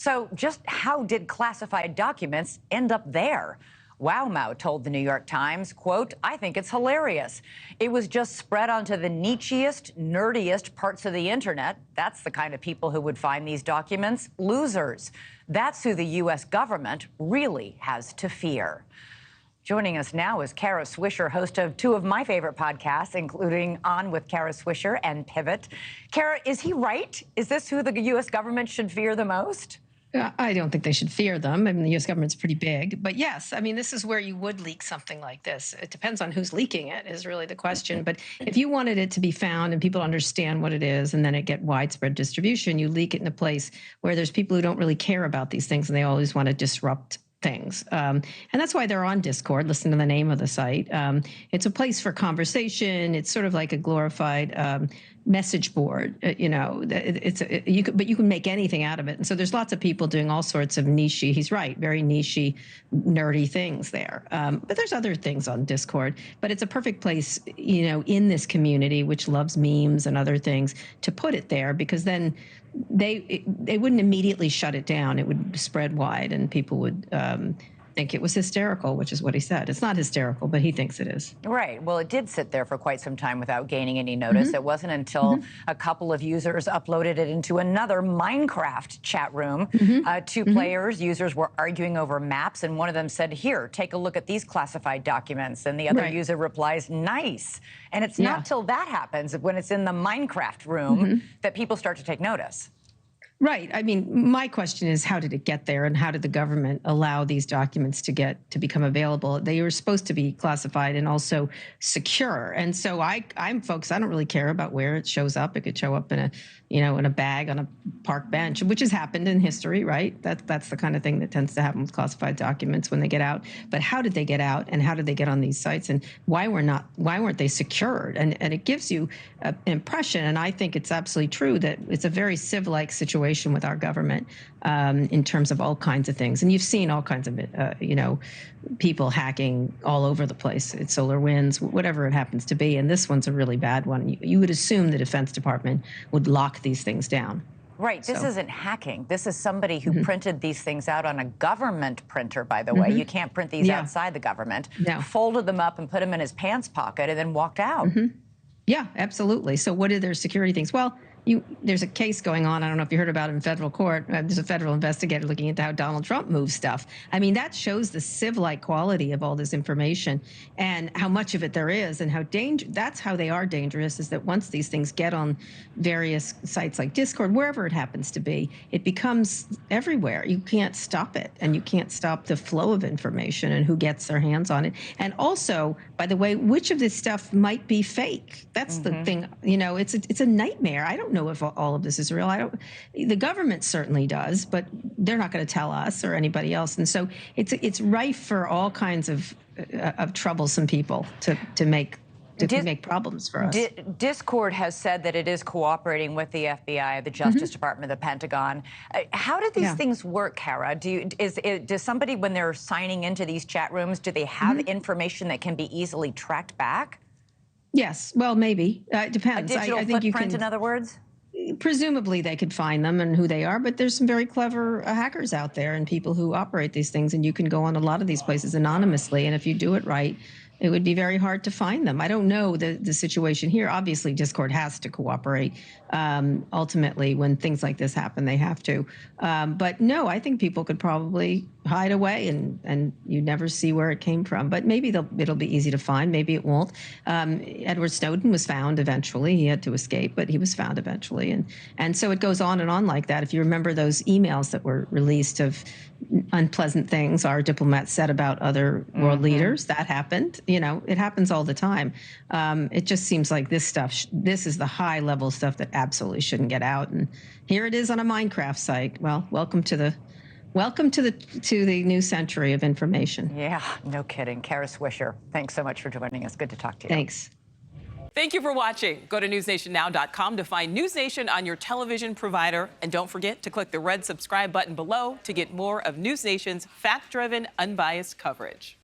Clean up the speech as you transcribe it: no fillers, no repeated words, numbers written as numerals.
So just how did classified documents end up there? Wow Mao told the New York Times, quote, "I think it's hilarious. It was just spread onto the nichiest, nerdiest parts of the internet. That's the kind of people who would find these documents. Losers. That's who the U.S. government really has to fear." Joining us now is Kara Swisher, host of two of my favorite podcasts, including On with Kara Swisher and Pivot. Kara, is he right? Is this who the U.S. government should fear the most? I don't think they should fear them. I mean, the U.S. government's pretty big. But yes, I mean, this is where you would leak something like this. It depends on who's leaking it is really the question. But if you wanted it to be found and people understand what it is and then it get widespread distribution, you leak it in a place where there's people who don't really care about these things and they always want to disrupt things. And that's why they're on Discord. Listen to the name of the site. It's a place for conversation. It's sort of like a glorified message board. But you can make anything out of it. And so there's lots of people doing all sorts of niche-y, he's right, very niche-y, nerdy things there. But there's other things on Discord. But it's a perfect place, in this community, which loves memes and other things, to put it there, because then they wouldn't immediately shut it down. It would spread wide and people would think it was hysterical, which is what he said. It's not hysterical, but he thinks it is. Right. Well, it did sit there for quite some time without gaining any notice. It wasn't until a couple of users uploaded it into another Minecraft chat room. Two users were arguing over maps, and one of them said, "Here, take a look at these classified documents." And the other user replies, "Nice." And it's not till that happens, when it's in the Minecraft room, that people start to take notice. Right. I mean, my question is, how did it get there, and how did the government allow these documents to become available? They were supposed to be classified and also secure. And so I'm folks, I don't really care about where it shows up. It could show up in a bag on a park bench, which has happened in history, right? That's the kind of thing that tends to happen with classified documents when they get out. But how did they get out, and how did they get on these sites, and why weren't they secured? And it gives you an impression, and I think it's absolutely true, that it's a very civ-like situation with our government in terms of all kinds of things. And you've seen all kinds of people hacking all over the place. It's SolarWinds, whatever it happens to be. And this one's a really bad one. You would assume the Defense Department would lock these things down. Right. This isn't hacking. This is somebody who printed these things out on a government printer, by the way. You can't print these outside the government. Folded them up and put them in his pants pocket and then walked out. Yeah, absolutely. So what are their security things? Well, there's a case going on. I don't know if you heard about it in federal court. There's a federal investigator looking into how Donald Trump moves stuff. I mean, that shows the civ-like quality of all this information and how much of it there is, and how that's how they are dangerous, is that once these things get on various sites like Discord, wherever it happens to be, it becomes everywhere. You can't stop it, and you can't stop the flow of information and who gets their hands on it. And also, by the way, which of this stuff might be fake? That's the thing. It's a nightmare. I don't know if all of this is real. The government certainly does, but they're not going to tell us or anybody else. And so it's rife for all kinds of troublesome people to make problems for us. Discord has said that it is cooperating with the FBI, the Justice Department, the Pentagon. How do these things work, Kara? Does somebody, when they're signing into these chat rooms, do they have information that can be easily tracked back? Yes. Well, maybe. It depends. A digital footprint, in other words? Presumably they could find them and who they are, but there's some very clever hackers out there and people who operate these things, and you can go on a lot of these places anonymously, and if you do it right, it would be very hard to find them. I don't know the situation here. Obviously, Discord has to cooperate. Ultimately, when things like this happen, they have to. But no, I think people could probably hide away and you never see where it came from. But maybe it'll be easy to find. Maybe it won't. Edward Snowden was found eventually. He had to escape, but he was found eventually. And so it goes on and on like that. If you remember those emails that were released of unpleasant things our diplomats said about other world leaders, that happened. It happens all the time. It just seems like this is the high level stuff that absolutely shouldn't get out. And here it is on a Minecraft site. Well, welcome to the new century of information. Yeah, no kidding. Kara Swisher, thanks so much for joining us. Good to talk to you. Thanks. Thank you for watching. Go to newsnationnow.com to find NewsNation on your television provider. And don't forget to click the red subscribe button below to get more of NewsNation's fact-driven, unbiased coverage.